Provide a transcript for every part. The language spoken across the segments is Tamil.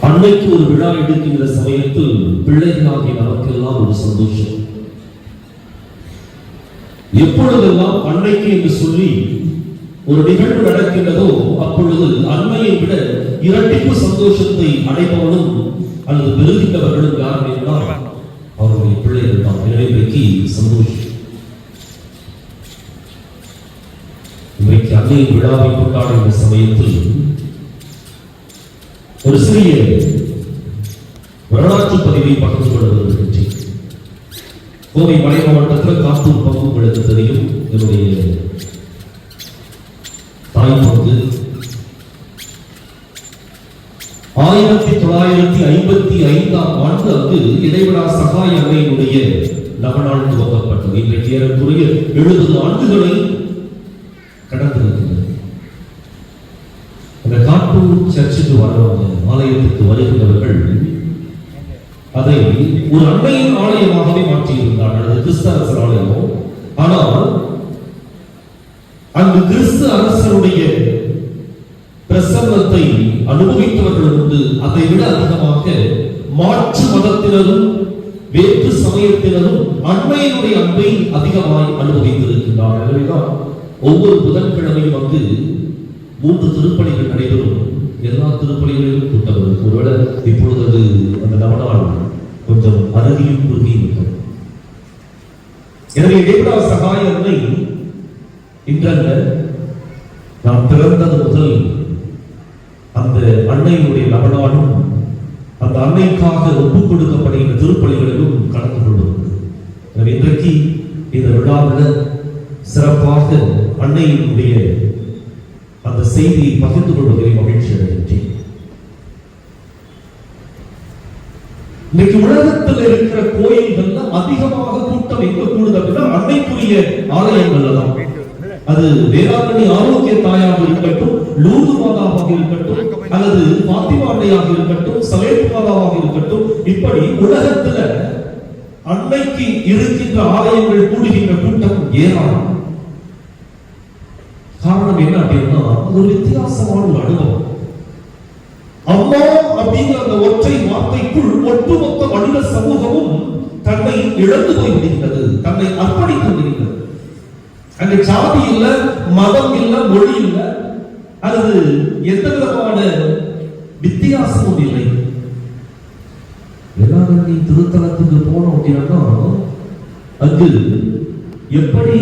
அன்னைக்கு ஒரு விழா எடுக்கின்ற சமயத்தில் பிள்ளைகளாகிய நமக்கெல்லாம் ஒரு சந்தோஷம். எப்பொழுதெல்லாம் அன்னைக்கு என்று சொல்லி ஒரு நிகழ்வு நடக்கின்றதோ அப்பொழுது அன்னையை விட இரட்டிப்பு சந்தோஷத்தை அடைபவனும் அல்லது பெறுகின்றவர்களும் யார் என்றால் அவருடைய பிள்ளைகள் தான். இன்றைக்கு சந்தோஷம். இன்றைக்கு அன்னை விழாவை கொண்டாடுகின்ற சமயத்தில் ஒரு சிறிய வரலாற்று பதிவை பகிர்ந்து கொள்வதற்கு கோவை மலை மாவட்டத்தில் காப்பூர் பங்கு உங்களுக்கு தெரியும். என்னுடைய தாய் பங்கு 1955ஆம் ஆண்டு அங்கு இடைவிடா சகாய அன்னையினுடைய நவநாள் துவக்கப்பட்டது. இன்றைக்கு ஏறக்குறைய 70 ஆண்டுகளை கடந்திருக்கிறது. அந்த காப்பூர் சர்ச்சுக்கு வருவாங்க, ஆலயத்துக்கு வருகிறவர்கள் அதை ஒரு அன்னையின் ஆலயமாகவே மாற்றியிருந்தார்கள். அது கிறிஸ்து அரசர் ஆலயம். ஆனால் அங்கு கிறிஸ்து அரசருடைய பிரசன்னத்தை அனுபவித்தவர்கள் உண்டு. அதை விட அதிகமாக மாற்று மதத்தினரும் வேற்று சமயத்தினரும் அன்னையினுடைய அன்பை அதிகமாய் அனுபவித்திருக்கின்றார்கள். எனவேதான் ஒவ்வொரு புதன்கிழமையும் வந்து 3 திருப்பலிகள் நடைபெறும். எல்லா திருப்பலிகளிலும் கூட்டம் இருக்கும். ஒருவேளை இப்பொழுது அது அந்த நவநாள் கொஞ்சம் அருகியும் குறுகியும் இருக்கும். எனவே இடைவிடா சகாய அன்னை இன்றல்ல, நாம் பிறந்தது முதல் அந்த அன்னையினுடைய நவநாளும் அந்த அன்னைக்காக ஒப்புக் கொடுக்கப்படுகின்ற திருப்பலிகளிலும் கலந்து கொள்வது. எனவே இன்றைக்கு இந்த விழாவில் சிறப்பாக அன்னையினுடைய அந்த செய்தியை பகிர்ந்து கொள்வதில் மகிழ்ச்சி அடைகின்றேன். இன்னைக்கு உலகத்தில் இருக்கிற கோயில்கள்ல அதிகமாக கூட்டம் எங்க கூடுது அப்படின்னா அன்னைக்குரிய ஆலயங்கள்ல தான். அது வேளாங்கண்ணி ஆரோக்கிய தாயாக இருக்கட்டும், லூர்து மாதாவாக இருக்கட்டும், அல்லது பாத்திமா அன்னையாக இருக்கட்டும், சலேத்து மாதாவாக இருக்கட்டும், இப்படி உலகத்துல அன்னைக்கு இருக்கின்ற ஆலயங்கள் கூடுகின்ற கூட்டம் ஏராளம். காரணம் என்ன அப்படின்னா அது ஒரு வித்தியாசமான ஒரு அனுபவம். அம்மா அப்படிங்கிற அந்த ஒற்றை வார்த்தைக்குள் ஒட்டுமொத்த மனித சமூகமும் தன்னை இழந்து போய் விடுகிறது, தன்னை அர்ப்பணித்து விடுகிறது. அங்க சாதி இல்ல, மதம் இல்ல, மொழி இல்ல, அல்லது எந்த விதமான வித்தியாசமும் இல்லை. வேளாங்கண்ணி திருத்தலத்துக்கு போனோம் அப்படின்னா அங்கு எப்படி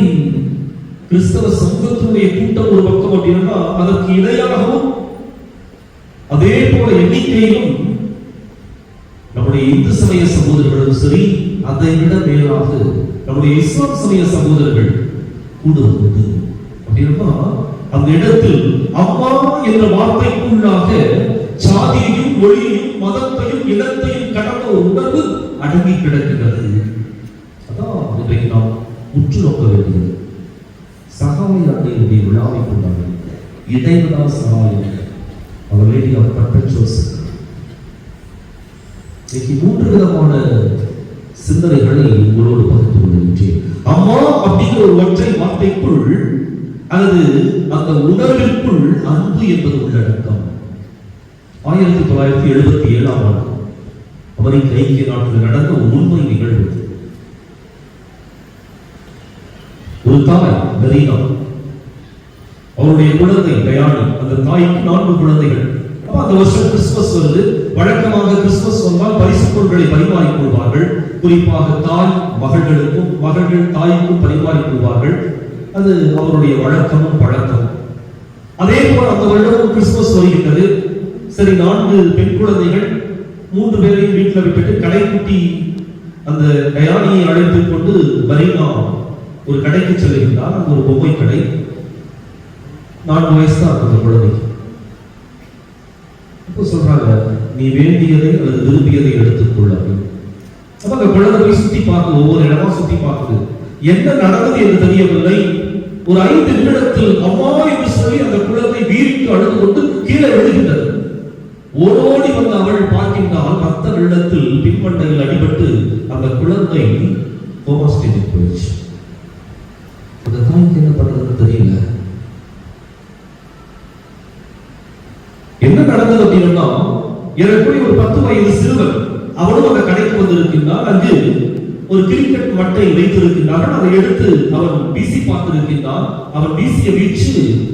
கிறிஸ்தவ சமூகத்தினுடைய கூட்டம் ஒரு பக்கம் அப்படின்னா அதற்கு இணையாகவும் அதே போல எண்ணிக்கையிலும் நம்முடைய நம்முடைய இந்து சமய சகோதரர்களும் சரி, அதை விட மேலாக நம்முடைய இஸ்லாம் சமய சகோதரர்கள் கூடுவது அப்படின்னா அந்த இடத்தில் அம்மா என்ற வார்த்தைக்குள்ளாக சாதியையும் மொழியையும் மதத்தையும் இனத்தையும் கடந்த ஒரு உணர்வு அடங்கி கிடக்கிறது. அதான் இன்றைக்கு நாம் உற்று நோக்க வேண்டியது. சகாய அன்னையுடைய விழாவை கொண்டாங்க. இடைவிடா சகாயம் அவர் லேடி ஆஃப் பர்பெச்சுவல். இன்னைக்கு 3 விதமான சிந்தனைகளை உங்களோடு பகிர்ந்து கொள்கின்றேன். அம்மா அப்படிங்கிற ஒரு ஒற்றை வார்த்தைக்குள் அல்லது அந்த உணர்விற்குள் அன்பு என்பது உள்ளடக்கம். 1977ஆம் ஆண்டு அமெரிக்க ஐக்கிய நாட்டில் நடந்த ஒரு உண்மை நிகழ்வு. ஒரு தாய் மெரீனா, அவருடைய குழந்தை டயானி, அந்த தாய்க்கு 4 குழந்தைகள். அந்த வருஷம் கிறிஸ்துமஸ் வருது. வழக்கமாக கிறிஸ்துமஸ் வந்தால் பரிசு பொருட்களை பரிமாறிக் கொள்வார்கள். குறிப்பாக தாய் மகள்களுக்கும் மகள்கள் தாய்க்கும் பரிமாறிக் கொள்வார்கள். அது அவருடைய வழக்கமும் பழக்கம். அதே போல அந்த வருடமும் கிறிஸ்துமஸ் வருகின்றது. சரி, 4 பெண் குழந்தைகள் 3 பேரையும் வீட்டில் விட்டுட்டு கடைக்குட்டி அந்த டயானியை அழைத்துக் கொண்டு மரீனா ஒரு கடைக்கு செல்கின்றார். அது ஒரு பொம்மை கடை. 4 வயசு தான் அந்த குழந்தைக்கு. அப்போ சொல்றாங்க, நீ வேண்டியதை அல்லது விரும்பியதை எடுத்துக்கொள்ள. அப்ப அந்த குழந்தை போய் சுத்தி பார்க்குது, ஒவ்வொரு இடமா சுத்தி பார்க்குது. என்ன நடந்தது என்று தெரியவில்லை. ஒரு 5 நிமிடத்தில் அம்மா என்று சொல்லி அந்த குழந்தை வீரிட்டு அழுது கொண்டு கீழே விழுகின்றது. ஓடோடி வந்து அவள் பார்க்கின்றால் ரத்த வெள்ளத்தில் பின்மண்டையில் அடிபட்டு அந்த குழந்தை கோமா ஸ்டேஜுக்கு போயிடுச்சு. அந்த தாய்க்கு என்ன பண்றதுன்னு தெரியல. என்ன நடந்தது அப்படின்னா, ஏறக்குறைய ஒரு 10 வயது சிறுவன் அவனும் அந்த கடைக்கு வந்திருக்கின்றான். அங்கு ஒரு கிரிக்கெட் மட்டை வைத்திருக்கின்றார்கள். அதை எடுத்து அவன் வீசி பார்த்திருக்கின்றான். அவன் வீசிய வீச்சு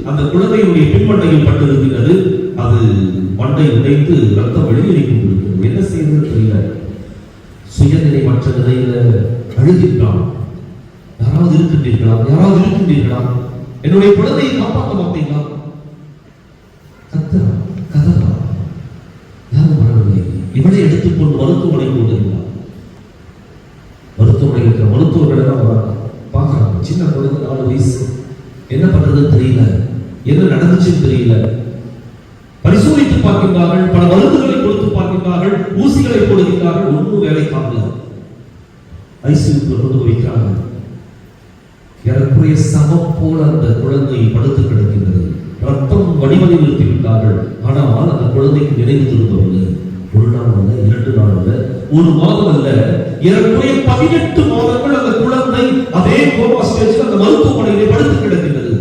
அந்த குழந்தையுடைய பின்மண்டையில் பட்டிருக்கிறது. அது மண்டை உடைந்து ரத்தம் வெளியேறி கொண்டிருக்கிறது. என்ன செய்வது தெரியல. சுயநிலை மற்ற நிலையில அழுகின்றான். யாராவது இருக்கின்றீர்களா? யாராவது இருக்கின்றீர்களா? என்னுடைய குழந்தையை காப்பாற்ற மாட்டீங்களா? கத்தரா கதரா. யாரும் வரவில்லை. இவளை எடுத்துக்கொண்டு மருத்துவமனை போடுகிறார். மருத்துவமனையில் இருக்கிற மருத்துவர்கள் எல்லாம் வராங்க, பார்க்கறாங்க. சின்ன குழந்தை 4 வயசு. என்ன பண்றதுன்னு தெரியல, என்ன நடந்துச்சுன்னு தெரியல. பரிசோதித்து பார்க்கின்றார்கள், பல மருந்துகளை கொடுத்து பார்க்கின்றார்கள், ஊசிகளை போடுகின்றார்கள். ஒன்றும் வேலைக்காகல. ஐசியூக்குள்ள கொண்டு வைக்கிறாங்க. ஏறக்குறைய சமம் போல அந்த குழந்தை படுத்து கிடக்கின்றது. ரத்தம் வடிவதை நிறுத்தி விட்டார்கள். ஆனால் அந்த குழந்தைக்கு நினைவு திரும்பவில்லை. 1 நாள் அல்ல, 2 நாள் அல்ல, 1 மாதம் அல்ல, ஏறக்குறைய 18 மாதங்கள் அந்த குழந்தை அதே கோமா ஸ்டேஜில் அந்த மருத்துவமனையிலே படுத்து கிடக்கின்றது.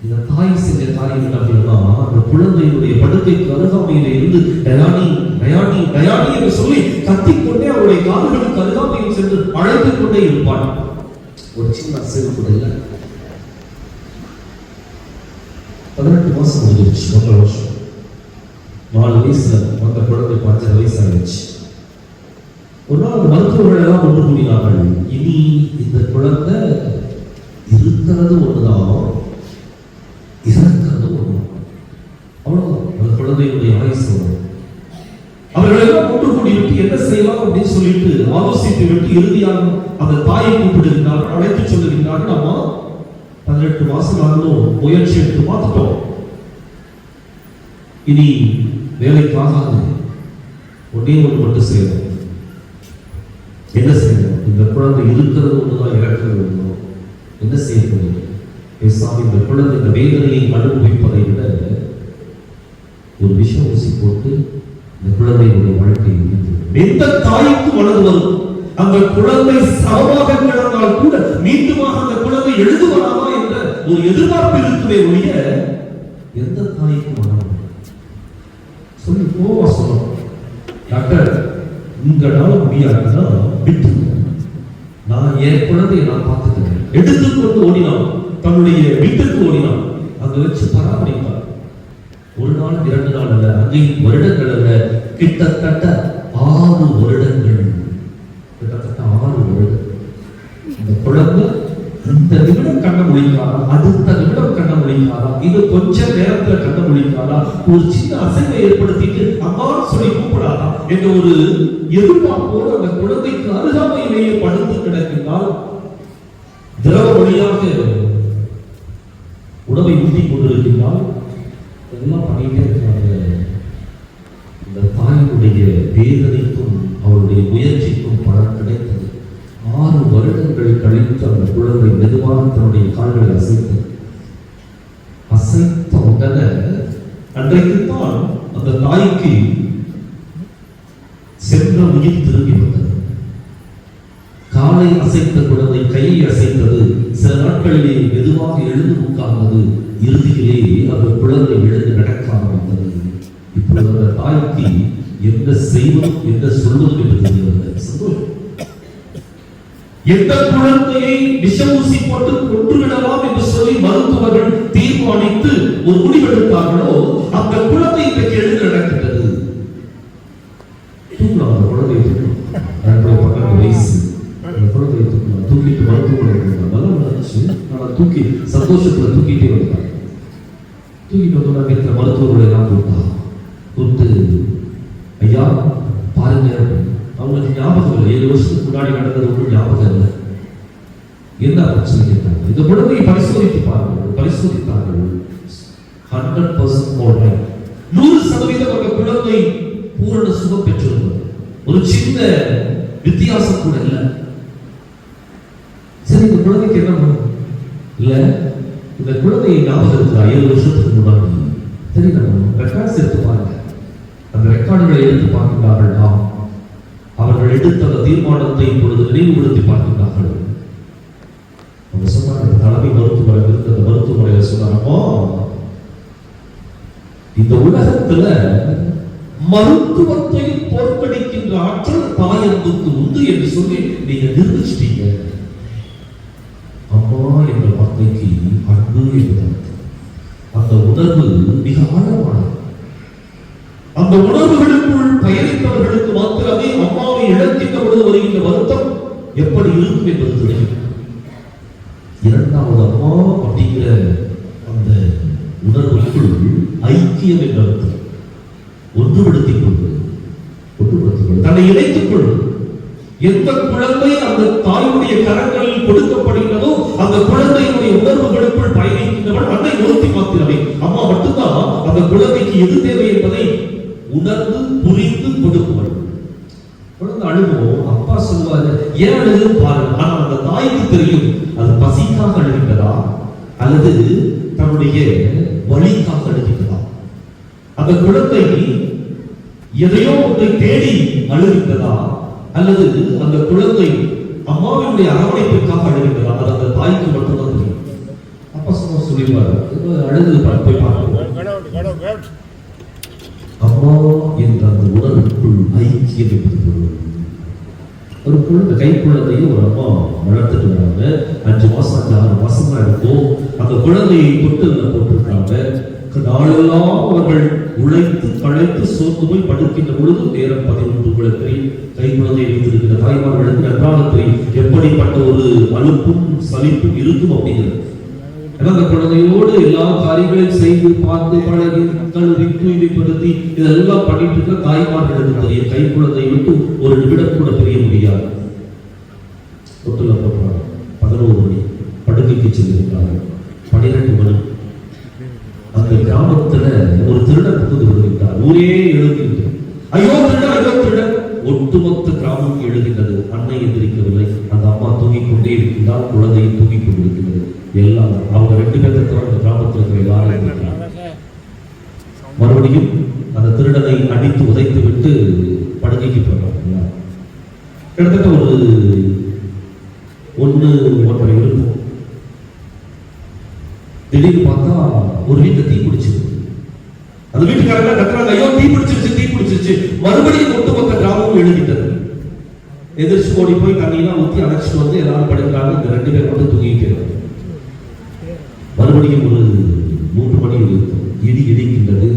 இந்த தாய் செஞ்ச காரியம் என்ன அப்படின்னா, அந்த குழந்தையுடைய படுக்கைக்கு அருகாமையிலே இருந்து டயானி டயானி டயானி என்று சொல்லி கத்திக்கொண்டே அவருடைய காதுகளுக்கு அருகாமையில் சென்று அழைத்துக் கொண்டே இருப்பான். ஒரு சின்ன அசைவு கூட இல்லை. 18 மாசம் முடிஞ்சிருச்சு. 1 வருஷம். 4 வயசுல அந்த குழந்தை 5 வயசு ஆயிடுச்சு. ஒரு நாள் அந்த மருத்துவர்கள் எல்லாம் ஒன்று கூடினார்கள். இனி இந்த குழந்தை இருக்கிறது ஒண்ணுதான், இறக்கிறது ஒண்ணு. அவ்வளவுதான் அந்த குழந்தையுடைய ஆயுசு. அவர்கள் எல்லாம் ஒன்று கூடிவிட்டு என்ன செய்யலாம் அப்படின்னு சொல்லிட்டு ஆலோசித்து விட்டு இறுதியாக அந்த தாயை கூப்பிடுகின்றார்கள், அழைத்து சொல்லுகின்றார்கள். அம்மா, 18 மாசம் ஆகணும், முயற்சி எடுத்து பார்த்துட்டோம், இனி வேலைக்காகாது. ஒன்னே ஒன்று மட்டும் செய்யணும். என்ன செய்யணும்? இந்த குழந்தை இருக்கிறது ஒண்ணுதான், இறக்கிறது ஒண்ணு. என்ன செய்ய முடியும்? பேசாம இந்த குழந்தை இந்த வேதனையை அனுபவிப்பதை விட ஒரு விஷம் ஊசி போட்டு இந்த குழந்தையுடைய வாழ்க்கையை எந்த தாய்க்கு வளர்ந்து வரும். அந்த குழந்தை சமமாக கிடந்தால் கூட மீண்டுமாக அந்த குழந்தை எழுதுவராமா என்ற ஒரு எதிர்பார்ப்பு இருக்குமே ஒழிய எந்த தாய்க்கும் வளரும் சொல்லி போவா சொல்லணும். டாக்டர், உங்களால முடியாதுன்னா விட்டு, நான் என் குழந்தையை நான் பார்த்துக்கிறேன். எடுத்துக்கொண்டு ஓடினான், தன்னுடைய வீட்டுக்கு ஓடினான். அங்க வச்சு பராமரிப்பார். 1 நாள் 2 நாள் அல்ல, 5 வருடங்கள் அல்ல, கிட்டத்தட்ட 6 வருடங்கள். கிட்டத்தட்ட 6 வருடம் இந்த குழந்தை இந்த நிமிடம் கண்ண முடிக்காதா, அடுத்த நிமிடம் கண்ண முடிக்காதா, இது கொஞ்ச நேரத்துல கண்ண முடிக்காதா, ஒரு சின்ன அசைவை ஏற்படுத்திட்டு அம்மான்னு சொல்லி கூப்பிடாதா என்ற ஒரு எதிர்பார்ப்போடு அந்த குழந்தைக்கு அருகாமையிலேயே படுத்து கிடக்கின்றால் திரவ வழியாக உணவை ஊட்டி கொண்டிருக்கின்றால் எல்லாம் பண்ணிட்டே இருக்கிறாங்க. இந்த தாயினுடைய வேதனைக்கும் அவருடைய முயற்சிக்கும் பலன் கிடைத்தது. 6 வருடங்கள் கழித்து அந்த குழந்தை மெதுவாக தன்னுடைய கால்களை அசைத்த உடனே அன்றைக்குத்தான் அந்த தாய்க்கு சென்ற உயிர் திரும்பி வந்தது. காலை அசைத்த குழந்தை கையை அசைத்தது. சில நாட்களிலே மெதுவாக எழுந்து உட்கார்ந்தது. இறுதியிலே அந்த குழந்தை எழுந்து நடக்க ஆரம்பித்தது. இப்பொழுது அந்த தாய்க்கு என்ன செய்வதும் என்ன சொல்வதும் என்று தெரிகிறது. சந்தோஷம். எந்த குழந்தையை விஷ ஊசி போட்டு கொன்றுவிடலாம் என்று சொல்லி மருத்துவர்கள் தீர்மானித்து ஒரு முடிவெடுத்தார்களோ அந்த குழந்தை இன்றைக்கு எழுந்து நடக்கின்றது. தூக்கலாம் அந்த குழந்தையை தூக்கலாம். 12 வயசு அந்த குழந்தையை தூக்கலாம். தூக்கிட்டு மருத்துவமனை நல்லா இருந்துச்சு. நான் தூக்கி சந்தோஷத்துல தூக்கிட்டே வந்தாங்க. தூக்கிட்டு வந்தோம்னா இருக்கிற மருத்துவர்களை எல்லாம் கூப்பிட்டு ஐயா பாருங்க, அவங்களுக்கு ஞாபகம் இல்லை. 7 வருஷத்துக்கு முன்னாடி நடந்தது ஒன்றும் ஞாபகம் இல்லை. என்ன பிரச்சனை கேட்டாங்க. இந்த குழந்தையை பரிசோதித்து பாருங்கள். பரிசோதித்தார்கள். 100% 100% அந்த குழந்தை பூரண சுகம் பெற்றிருந்தது. ஒரு சின்ன வித்தியாசம் கூட இல்லை. சரி, இந்த குழந்தைக்கு என்ன இல்ல, இந்த குழந்தையை ஞாபகம் இருக்கா 7 வருஷத்துக்கு முன்னாடி? சரி, நம்ம ரெக்கார்ட்ஸ் எடுத்து பாருங்க. அந்த ரெக்கார்டுகளை எடுத்து பார்க்கின்றார்கள். அவர்கள் எடுத்த அந்த தீர்மானத்தை இப்பொழுது நினைவுபடுத்தி பார்க்கின்றார்கள். அவங்க சொன்னாங்க, தலைமை மருத்துவரை இருந்த அந்த மருத்துவமனையில சொன்னாரோ, இந்த உலகத்துல மருத்துவத்தை தோற்கடிக்கின்ற ஆற்றல் தாயன்புக்கு உண்டு என்று சொல்லி நீங்க நிரூபிச்சிட்டீங்க. அம்மா என்ற வார்த்தைக்கு அன்பு என்பது அந்த உணர்வு மிக ஆழமானது. அந்த உணர்வுகளுக்குள் பயணித்தவர்களுக்கு மாத்திரமே அம்மாவை இழக்கின்ற பொழுது வருகின்ற வருத்தம் எப்படி இருக்கும் என்பது தெரியும். 2வது அம்மா அப்படிங்கிற அந்த உணர்வுக்குள் ஐக்கியம் என்ற அர்த்தம். ஒன்றுபடுத்திக் கொள்வது, தன்னை இணைத்துக் கொள்வது. எந்த குழந்தை அந்த தாயுடைய கரங்களில் கொடுக்கப்படுகிறதோ அந்த குழந்தையுடைய உணர்வுகளுக்குள் பயணிக்கின்றவள் அன்னை ஒருத்தி மாத்திரமே. அம்மா மட்டும்தான் அந்த குழந்தைக்கு எது தேவை என்பதை உணர்ந்து புரிந்து கொடுப்பவள். குழந்தை அழுவோம், அப்பா சொல்லுவாரு ஏன் அழுது பாருங்க. ஆனா அந்த தாய்க்கு தெரியும் அது பசிக்காக அழுகின்றதா அல்லது தன்னுடைய வலிக்காக அழுகின்றதா. அந்த குழந்தை எதையோ ஒன்றை தேடி அழுகின்றதா அல்லது அந்த குழந்தை அம்மாவினுடைய அரவணைப்பிற்காக அழுகின்றதா. அது அந்த தாய்க்கு மட்டும்தான் தெரியும். அப்பா சொல்லிடுவாரு, அழுது போய் பார்க்க. அம்மா என்ற அந்த உணர்வுக்குள் ஐக்கியம் என்பது ஒரு குழந்தை, கை குழந்தையும் ஒரு அம்மா வளர்த்துட்டு வராங்க. 5 மாசம் 6 மாசம் தான் இருக்கும். அந்த குழந்தையை தொட்டில் போட்டிருக்காங்க. நாளெல்லாம் அவர்கள் உழைத்து களைத்து சோர்ந்து போய் படுக்கின்ற பொழுது நேரம் 11 குழந்தை கை குழந்தையை வைத்திருக்கிற தாய்மார்களுக்கு நன்றாக தெரியும் எப்படிப்பட்ட ஒரு அலுப்பும் சலிப்பும் இருக்கும் அப்படிங்கிறது. அந்த குழந்தையோடு எல்லா காரியங்களையும் செய்து பார்த்து பழகி கழுவி தூய்மைப்படுத்தி இதெல்லாம் பண்ணிட்டு இருக்க தாய்மார்களுக்கு தெரியும் கை குழந்தையை விட்டு ஒரு நிமிடம் கூட தெரிய முடியாது. தொட்டில போடுறாங்க. 11 மணி படுக்கைக்கு செல்லிருக்காங்க. 12 மணி அந்த கிராமத்துல ஒரு திருடன் புகுந்து வருகின்றார். ஊரே எழுதுகின்றது. ஐயோ திருடன், ஐயோ திருடன். ஒட்டுமொத்த கிராமம் எழுதுகின்றது. அன்னை எந்திரிக்கவில்லை. அந்த அம்மா தூங்கிக் கொண்டே இருக்கின்றார். குழந்தையை தூங்கிக் கொண்டிருக்கிறது. எல்லாம் அவங்க 2 பேரை தவிர அந்த கிராமத்தில் இருக்கிற எல்லாரும் இருக்கிறாங்க. மறுபடியும் அந்த திருடனை அடித்து உதைத்து விட்டு படுக்கைக்கு போறாங்க. கிட்டத்தட்ட ஒரு 1-1:30 இருக்கும். திடீர்னு பார்த்தா ஒரு வீட்டுல தீ பிடிச்சிருக்கு. அந்த வீட்டுக்காரங்க கத்துறாங்க, ஐயோ தீ பிடிச்சிருச்சு, தீ பிடிச்சிருச்சு. மறுபடியும் ஒட்டுமொத்த கிராமமும் எழுதிட்டது. எதிர்த்து ஓடி போய் தண்ணியெல்லாம் ஊற்றி அணைச்சிட்டு வந்து எல்லாரும் படுக்கிறாங்க. இந்த 2 பேர் மட்டும் தூங்கிட்டு. மறுபடியும் ஒரு 3 மணி இருக்கும். இடி இடிக்கின்றது.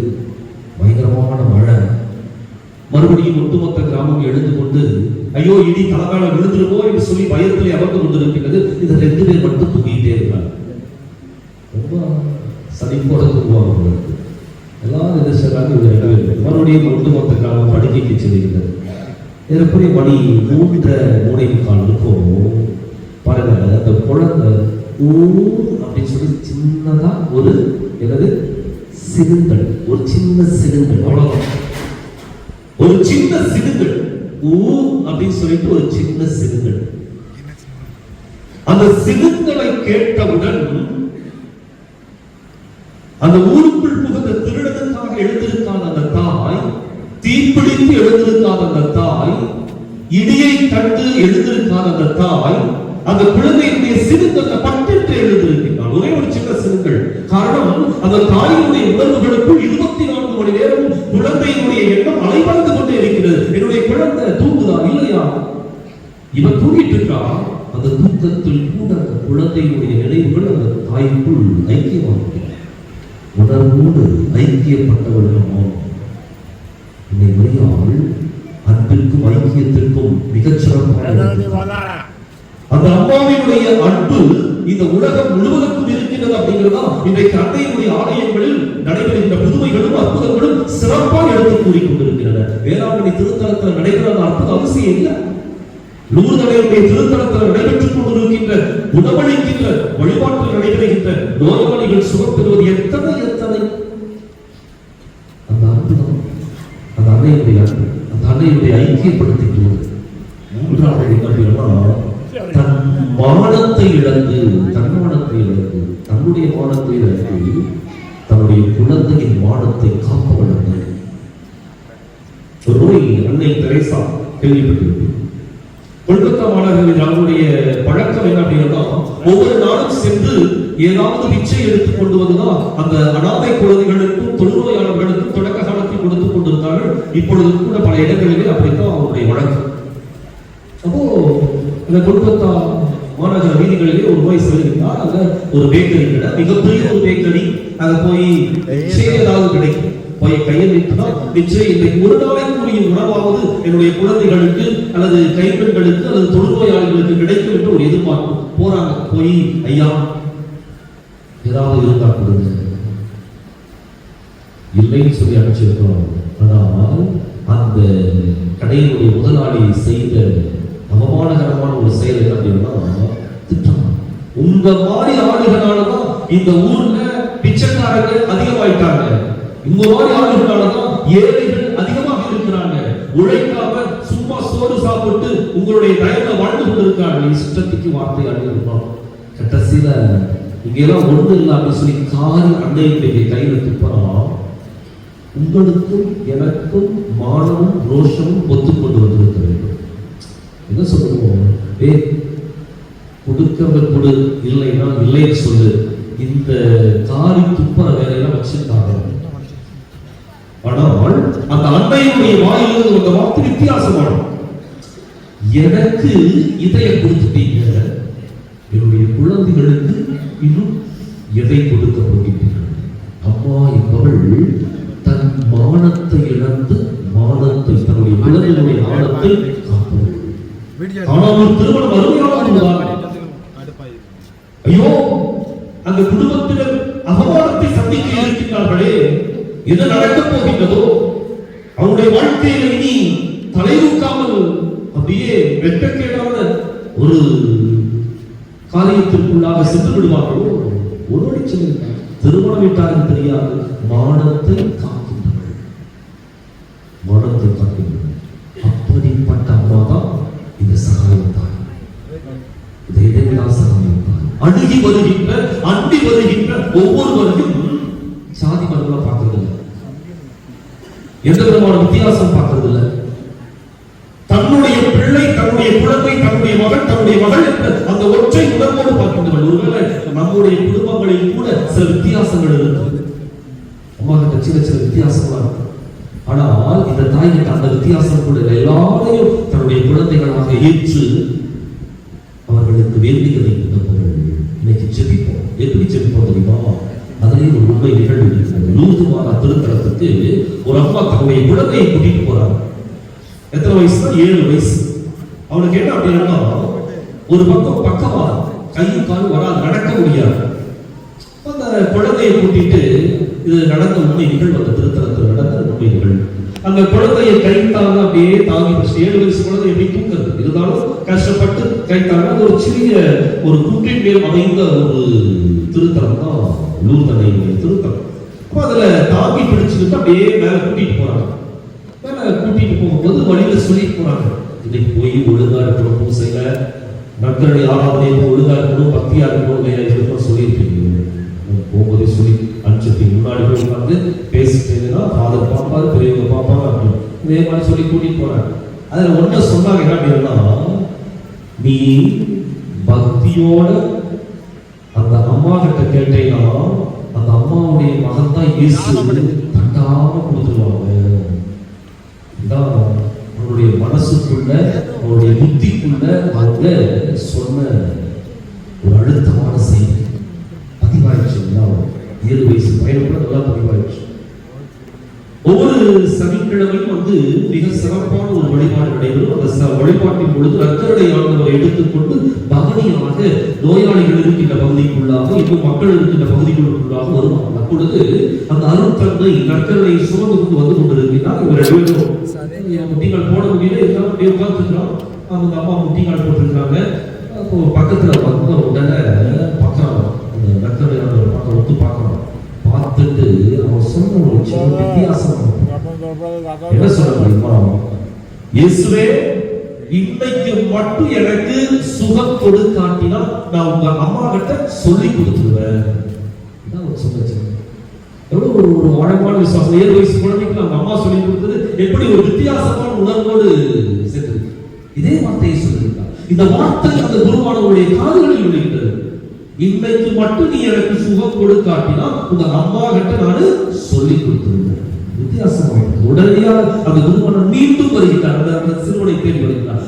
பயங்கரமான மழை. மறுபடியும் ஒட்டுமொத்த கிராமம் எழுந்து கொண்டு ஐயோ இடி தலைமையில விழுந்துருமோ என்று சொல்லி பயத்திலே அமர்ந்து கொண்டிருக்கிறது. இந்த 2 பேர் மட்டும் தூங்கிட்டே இருக்கிறாங்க. ரொம்ப சனிப்போட தூங்குவாங்க. எல்லாரும் என்ன செய்றாங்க, இவங்க 2 பேர் மறுபடியும் ஒட்டுமொத்த கிராமம் படுக்கைக்கு செல்கிறது. ஏறக்குறைய மணி 3:45 இருக்கும். பாருங்க, அந்த குழந்தை அப்படின்னு சொல்லி சின்னதா ஒரு என்னது சிறுங்கள், ஒரு சின்ன சிறுங்கள், அவ்வளவுதான், ஒரு சின்ன சிறுங்கள் அப்படின்னு சொல்லிட்டு ஒரு சின்ன சிறுங்கள். அந்த சிறுங்களை கேட்டவுடன் அந்த ஊருக்குள் புகுந்த திருடனுக்காக எழுந்திருக்காத அந்த தாய், தீப்பிடித்து எழுந்திருக்காத அந்த தாய், இடியை கண்டு எழுந்திருக்காத அந்த தாய், அந்த குழந்தையினுடைய சிறுங்கள் பட்டென்று எழுந்திருக்கிறார். ஒரே ஒரு சின்ன சிறுங்கள். காரணம், அந்த தாயினுடைய உணர்வுகளுக்குள் 24 மணி நேரம் குழந்தையினுடைய எண்ணம் அலைபாய்ந்து கொண்டே இருக்கிறது. என்னுடைய குழந்தை தூங்குதா இல்லையா? இவன் தூங்கிட்டு இருக்கா. அந்த தூக்கத்தில் கூட அந்த குழந்தையினுடைய நினைவுகள் அந்த தாய்க்குள் ஐக்கியமாக உணர்வோடு ஐக்கியப்பட்டவர்களும் என்னை மரியாள் அன்பிற்கும் ஐக்கியத்திற்கும் மிகச்சிறந்த அந்த அம்மாவினுடைய அன்பு இந்த உலகம் முழுவதற்கும் இருக்கிறது. அப்படிங்கிறதா இன்றைக்கு அன்னையினுடைய ஆலயங்களில் நடைபெறுகின்ற புதுமைகளும் அற்புதங்களும் சிறப்பாக எடுத்து கூறிக்கொண்டிருக்கின்றன. வேளாங்கண்ணி திருத்தலத்தில் நடைபெற அற்புத அவசியம் இல்லை. லூர்தடையுடைய திருத்தலத்தில் நடைபெற்றுக் கொண்டிருக்கின்ற குணமளிக்கின்ற வழிபாட்டில் நடைபெறுகின்ற நோயாளிகள் சுகம் பெறுவது எத்தனை எத்தனை அந்த அற்புதம், அந்த அன்னையுடைய அன்பு, அந்த அன்னையுடைய ஐக்கியப்படுத்திக். மூன்றாவது என்ன, தன் மானத்தை இழந்து, தன்மானத்தை இழந்து, தன்னுடைய மானத்தை இழந்து தன்னுடைய குழந்தையின் மானத்தை காக்க வளர்ந்து. ஒரு நோய் அன்னை தெரேசா கேள்விப்பட்டிருக்கிறது. கொல்கத்தா மாநகரில் அவருடைய பழக்கம் என்ன அப்படின்னா, ஒவ்வொரு நாளும் சென்று ஏதாவது பிச்சை எடுத்துக் கொண்டு வந்துதான் அந்த அனாதை குழந்தைகளுக்கும் தொழுநோயாளர்களுக்கும் தொடக்க காலத்தில் கொடுத்துக் கொண்டிருந்தார்கள். இப்பொழுது கூட பல இடங்களிலே அப்படித்தான் அவருடைய வழக்கம். அப்போ இந்த கொல்கத்தா மாநகர வீதிகளிலே ஒரு நோய் செல்கிறார். அங்க ஒரு பேக்கரி கடை, மிகப்பெரிய ஒரு பேக்கரி. அங்க போய் ஏதாவது கிடைக்கும், போய் கையில் வைத்துதான் நிச்சயம் இன்றைக்கு ஒரு நாளைக்குரிய உணவாவது என்னுடைய குழந்தைகளுக்கு அல்லது கைப்பெண்களுக்கு அல்லது தொழுநோயாளிகளுக்கு கிடைக்கும் என்று ஒரு எதிர்பார்ப்பு. போறாங்க, போய் ஐயா ஏதாவது இருந்தா கொடுங்க, இல்லைன்னு சொல்லி அனுப்பிச்சிருக்கிறோம். ஆனால் அந்த கடையினுடைய முதலாளி செய்த அவமானகரமான ஒரு செயல் என்ன அப்படின்னா, திட்டம். உங்க மாதிரி ஆளுகளாலதான் இந்த ஊர்ல பிச்சைக்காரர்கள் அதிகமாயிட்டாங்க, உங்க மாதிரி ஆளுகளாலதான் ஏழைகள் அதிகமாக இருக்கிறாங்க, உழைக்காம சும்மா சோறு சாப்பிட்டு உங்களுடைய தயவுல வாழ்ந்து கொண்டிருக்காங்க. இஷ்டத்துக்கு வார்த்தை அடையிருந்தோம். கடைசியில இங்க எல்லாம் ஒண்ணு இல்லை அப்படின்னு சொல்லி காரி அன்னையுடைய கையில துப்புறோம். உங்களுக்கும் எனக்கும் மானமும் ரோஷமும் ஒத்துக்கொண்டு வந்திருக்க வேண்டும். என்ன சொல்லுவோம், கொடுக்கிறத கொடு, இல்லைன்னா இல்லைன்னு சொல்லு. இந்த காரி துப்புற வேலையெல்லாம் வச்சிருக்காங்க. ஆனால் அந்த அன்னையுடைய வாயிலிருந்து அந்த வார்த்தை வித்தியாசமான, எனக்கு இதைய கொடுத்துட்டீங்க, என்னுடைய குழந்தைகளுக்கு இன்னும் எதை கொடுக்க போகிறீர்கள்? அம்மா என்பவள் தன் மானத்தை இழந்து மானத்தை, தன்னுடைய குழந்தைகளுடைய மானத்தை காப்பவள். ஆனால் ஒரு திருமணம் அருமையாக, ஐயோ அந்த குடும்பத்தினர் அவமானத்தை சந்திக்க இருக்கின்றார்களே, என்ன நடக்கப் போகின்றதோ, அவருடைய வாழ்க்கையில இனி தலைதூக்காமல் அப்படியே வெட்டக்கேடான ஒரு காரியத்திற்குள்ளாக சென்று விடுவார்களோ. ஒரு திருமணம் விட்டார்கள் தெரியாது, மானத்தை காக்கின்றவர்கள், மானத்தை காக்கின்றவர்கள். அப்படிப்பட்ட அம்மா தான் இந்த சகாயத்தாய், சகாயத்தாய். அணுகி வருகின்ற, அண்டி வருகின்ற ஒவ்வொருவரையும் சாதி மதம் பார்க்கறது இல்லை, எந்த விதமான வித்தியாசம் பார்க்கறது இல்லை. தன்னுடைய பிள்ளை, தன்னுடைய குழந்தை, தன்னுடைய மகன், தன்னுடைய மகள் என்ற அந்த ஒற்றை உணர்வோடு பார்க்கின்றவர்கள். ஒருவேளை நம்முடைய குடும்பங்களில் கூட சில வித்தியாசங்கள் இருக்கிறது, அம்மா கிட்ட சின்ன சின்ன வித்தியாசங்களா இருக்கு. ஆனால் இந்த தாய் கிட்ட அந்த வித்தியாசம் கூட எல்லாரையும் தன்னுடைய குழந்தைகளாக ஏற்று அவர்களுக்கு வேண்டியதை கொடுப்பவர்கள். இன்னைக்கு ஜெபிப்போம். எப்படி ஜெபிப்போம் தெரியுமா? அதிலே ஒரு உண்மை நிகழ்வு இருக்கிறது. லூர்து மாதா திருத்தலத்துக்கு ஒரு அம்மா தன்னுடைய குழந்தையை கூட்டிட்டு போறாங்க. எத்தனை வயசுனா 7 வயசு. அவனுக்கு என்ன அப்படின்னா ஒரு பக்கம் பக்கமா கையும் காலும் வராது, நடக்க முடியாது. அந்த குழந்தையை கூட்டிட்டு இது நடந்த உண்மைகள், அந்த திருத்தலத்தில் நடந்த உண்மைகள். அந்த குழந்தையை கைத்தாங்க அப்படியே தாங்கி 7 வயசு குழந்தை எப்படி தூக்குறது, இருந்தாலும் கஷ்டப்பட்டு கைத்தாங்க. ஒரு சிறிய ஒரு குன்றின் மேல் அமைந்த ஒரு திருத்தலம் தான் லூர்தனை திருத்தலம். அப்ப அதுல தாங்கி பிடிச்சுக்கிட்டு அப்படியே மேல கூட்டிட்டு போறாங்க. மேல கூட்டிட்டு போகும்போது வழியில சொல்லிட்டு போறாங்க, இன்னைக்கு போய் ஒழுங்கா இருக்கணும், பூசையில நற்கருணை ஆராதனை ஒழுங்கா இருக்கணும், பக்தியா இருக்கணும், இதெல்லாம் சொல்லியிருக்கீங்க. போகும்போதே சொல்லி அனுப்பிச்சு முன்னாடி போய் உட்காந்து பேசிட்டேன்னா ஃபாதர் பாப்பாரு, பெரியவங்க பாப்பாங்க அப்படின்னு இதே மாதிரி சொல்லி கூட்டிட்டு போறாங்க. அதுல ஒன்ன சொன்னாங்க என்ன அப்படின்னா, நீ பக்தியோட அந்த அம்மா கிட்ட கேட்டீங்கன்னா அந்த அம்மாவுடைய மகன் தான் இயேசு தட்டாம கொடுத்துருவாங்க. இதான் அவருடைய மனசுக்குள்ள அவருடைய புத்திக்குள்ள அவங்க சொன்ன ஒரு அழுத்தமான செய்தி பதிவாயிடுச்சு. 7 வயசு பையன் கூட நல்லா பதிவாயிடுச்சு. ஒவ்வொரு சனிக்கிழமையும் மிக சிறப்பான ஒரு வழிபாடு நடைபெறும். அந்த வழிபாட்டின் பொழுது நற்கருணை ஆண்டவரை எடுத்துக்கொண்டு பவனியாக நோயாளிகள் இருக்கின்ற பகுதிக்குள்ளாக, இன்னும் மக்கள் இருக்கின்ற பகுதிகளுக்குள்ளாக வருவாங்க. அப்பொழுது அந்த அருட்தந்தை நற்கருணை சுமந்து கொண்டு வந்து கொண்டிருக்கிறார். இவர் முட்டிகள் போட முடியல, இருந்தாலும் அப்படியே உட்கார்ந்துருக்கிறான். அவங்க அம்மா முட்டிகள் போட்டிருக்கிறாங்க. அப்போ பக்கத்துல வந்த உடனே பார்க்கறாங்க, அந்த நற்கருணை ஆண்டவர் பார்க்க ஒத்து பார்க்கறாங்க. பார்த்துட்டு அவன் சொன்ன ஒரு சின்ன வித்தியாசம் என்ன சொல்ல முடியுமா, இயேசுவே இன்னைக்கு மட்டும் எனக்கு சுகம் கொடுக்காட்டினா நான் உங்க அம்மா கிட்ட சொல்லி கொடுத்துருவேன். எவ்வளவு ஒரு ஆழமான விசுவாசம். 7 வயசு குழந்தைக்கு அவங்க அம்மா சொல்லி கொடுத்தது எப்படி ஒரு வித்தியாசமான உணர்வோடு சேர்ந்து இதே வார்த்தையை சொல்லியிருக்காங்க. இந்த வார்த்தை அந்த குருவானவருடைய காதுகளில் விழுகின்றது. இன்னைக்கு மட்டும் நீ எனக்கு சுகம் கொடுக்காட்டினா உங்க அம்மா கிட்ட நான் சொல்லி கொடுத்துருந்தேன். வித்தியாசமாயிட்டு உடனடியாக அந்த குருவானவர் மீண்டும் வருகிறார். அந்த சிறுவனை தேடி வருகிறார்.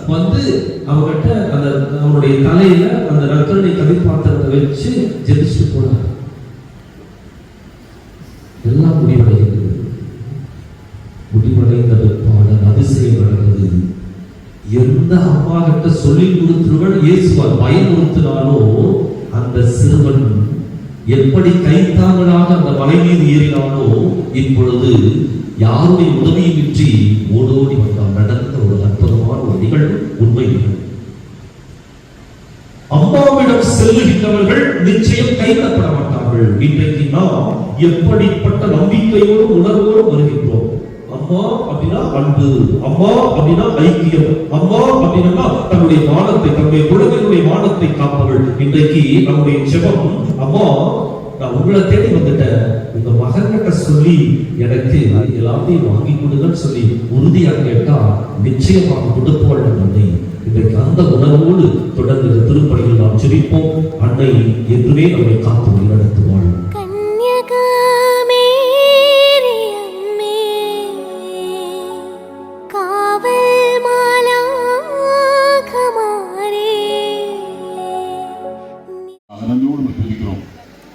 அவங்ககிட்ட அந்த அவனுடைய தலையில அந்த நற்கருணை கதிர்பாத்திரத்தை வச்சு ஜெபிச்சுட்டு போனார். எல்லாம் முடிவடைகிறது. முடிவடைந்த பாடல் அதிசயம் நடந்தது. எந்த அம்மா கிட்ட சொல்லி கொடுத்துருவன் இயேசுவார் பயமுறுத்தினாலோ அந்த சிறுவன் எப்படி கைத்தாங்களாக அந்த மலை மீது ஏறினானோ இப்பொழுது யாருடைய உதவியுமின்றி ஓடோடி வந்தான். நடந்த ஒரு அற்புதமான ஒரு நிகழ்வு, உண்மை நிகழ்வு. அம்மாவிடம் செல்லுகின்றவர்கள் நிச்சயம் கைவிடப்பட மாட்டார்கள். இன்றைக்கு நாம் எப்படிப்பட்ட நம்பிக்கையோடு உணர்வோடு வருகின்றோம். அம்மா அப்படின்னா அன்பு, அம்மா அப்படின்னா ஐக்கியம், அம்மா அப்படின்னா தன்னுடைய மானத்தை, தன்னுடைய குழந்தைகளுடைய மானத்தை காப்பவள். இன்றைக்கு நம்முடைய ஜெபம், அம்மா நான் உங்களை தேடி வந்துட்டேன், உங்க மகன்கிட்ட சொல்லி எனக்கு எல்லாத்தையும் வாங்கி கொடுங்கன்னு சொல்லி உறுதியாக கேட்டா நிச்சயமாக கொடுப்பவள் அன்னை. இன்றைக்கு அந்த உணர்வோடு தொடர்ந்து திருப்பணியில் நாம் ஜெபிப்போம். அன்னை என்றுமே நம்மை காத்து வழிநடத்துவாள்.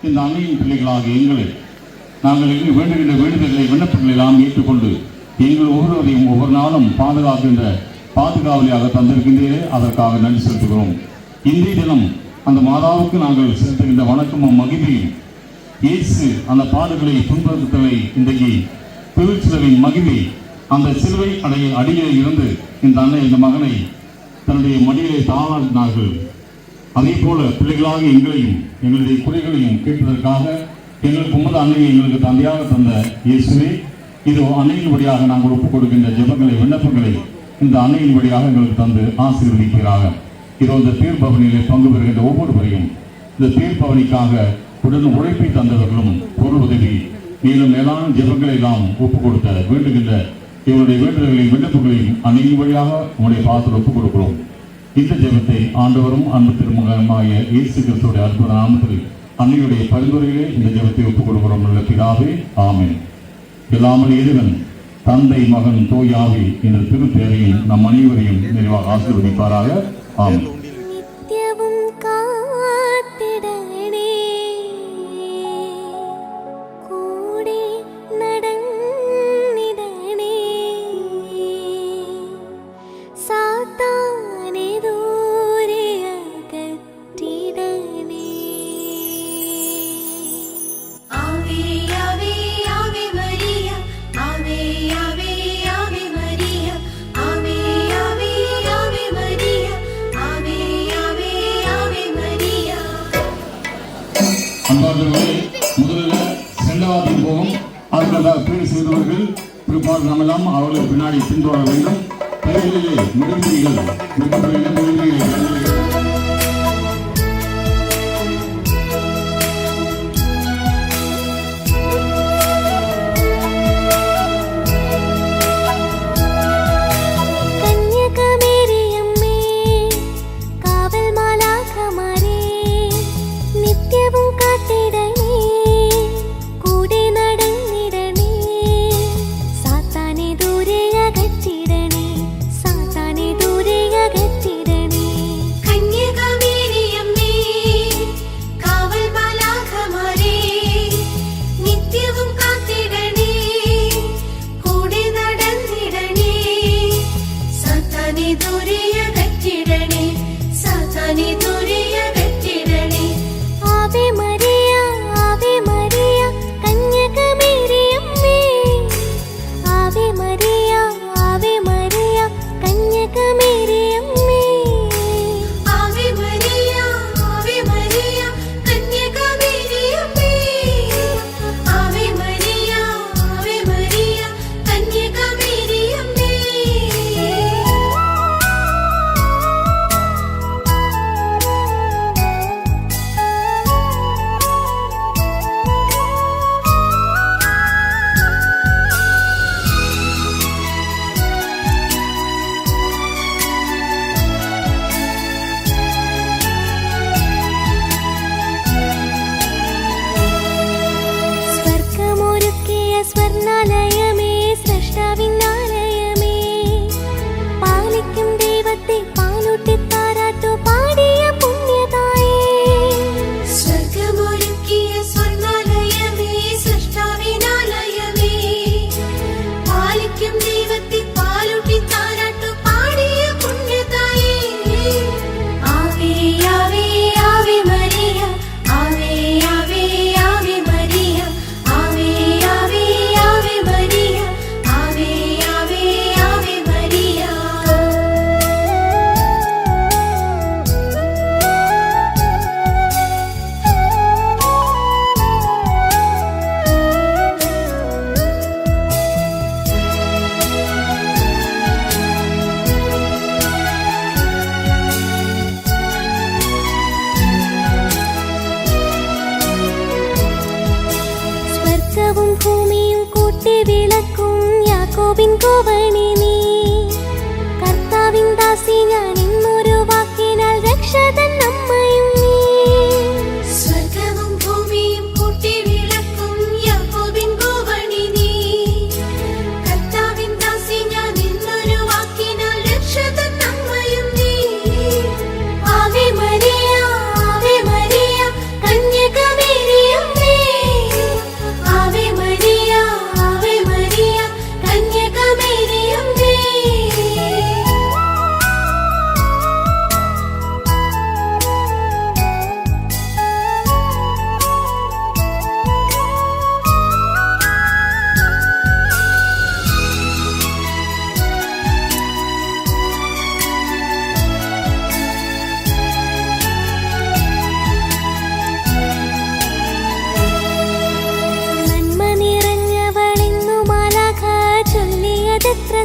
இந்த அன்னையின் பிள்ளைகளாக எங்களை நாங்கள் வேண்டுகின்ற வேண்டுதல்களை விண்ணப்பங்களை எல்லாம் ஏற்றுக்கொண்டு எங்கள் ஒவ்வொருவரையும் ஒவ்வொரு நாளும் பாதுகாக்கின்ற பாதுகாவலியாக தந்திருக்கின்றே அதற்காக நன்றி செலுத்துகிறோம். இன்றைய தினம் அந்த மாதாவுக்கு நாங்கள் செலுத்துகின்ற வணக்கமும் மகிமையும் இயேசு அந்த பாடுகளை துன்புறுத்தலை இன்றைக்கு திருச்சிலுவையின் மகிமை அந்த சிலுவை அடியிலே இருந்து இந்த அன்னை இந்த மகனை தன்னுடைய மடியிலே தாளாடினார்கள். அதே போல பிள்ளைகளாக எங்களையும் எங்களுடைய குறைகளையும் கேட்பதற்காக எங்களுக்கு உமது அன்னையை எங்களுக்கு தந்தையாக தந்த இயேசுவே, இது அன்னையின் வழியாக நாங்கள் ஒப்புக் கொடுக்கின்ற ஜெபங்களை விண்ணப்பங்களை இந்த அன்னையின் வழியாக எங்களுக்கு தந்து ஆசீர்வதிக்கிறார்கள். இது இந்த தீர்ப்பவனிலே பங்கு பெறுகின்ற ஒவ்வொருவரையும் இந்த தீர்ப்பவனிக்காக உடன் உழைப்பை தந்தவர்களும் பொருள் உதவி மேலும் மேலான ஜெபங்களை எல்லாம் ஒப்புக் கொடுத்த வேண்டுகின்ற இவருடைய வேண்டுதல்களையும் விண்ணப்பங்களையும் அன்னையின் வழியாக உங்களுடைய பாதத்தில் ஒப்புக் கொடுக்கிறோம். இந்த ஜெபத்தை ஆண்டவரும் அன்பு திருமகனுமாகிய இயேசு கிறிஸ்துவின் அற்புத நாமத்தில் அன்னையுடைய பரிந்துரையிலே இந்த ஜெபத்தை ஒப்புக் கொடுக்கிறோம். நல்ல பிதாவே, ஆமென். இல்லாமல் இறைவன் தந்தை மகன் தூய ஆவி என்ற திருப்பெயரையும் நம் அனைவரையும் நிறைவாக ஆசீர்வதிப்பாராக. ஆமென். கேடு செய்தவர்கள் பிற்பாடு நாமெல்லாம் அவர்களுக்கு பின்னாடி பின்தொடர வேண்டும். கைகளிலே மெழுகுதிரிகள்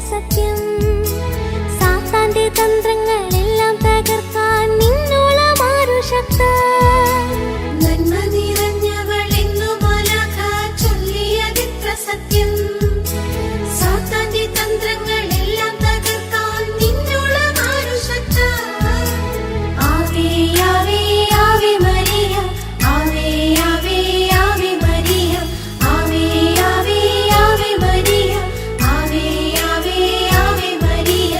സത്യം സാത്താന്റെ തന്ത്രങ്ങളെല്ലാം തകർക്കാൻ നിന്നോളമാരു ശക്ത നന്മ നിറഞ്ഞവളെന്നു മാലാഖ ചൊല്ലിയതിത്ര സത്യം സാത്താന്റെ തന്ത്രങ്ങളെല്ലാം തകർക്കാൻ നിന്നോളമാരു ശക്ത ആവേ ആവേ ആവേ മരിയ ആവേ ആവേ ആവേ മരിയ ആവേ ആവേ ആവേ മരിയ ആവേ ആവേ ആവേ മരിയ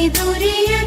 ദുരിയ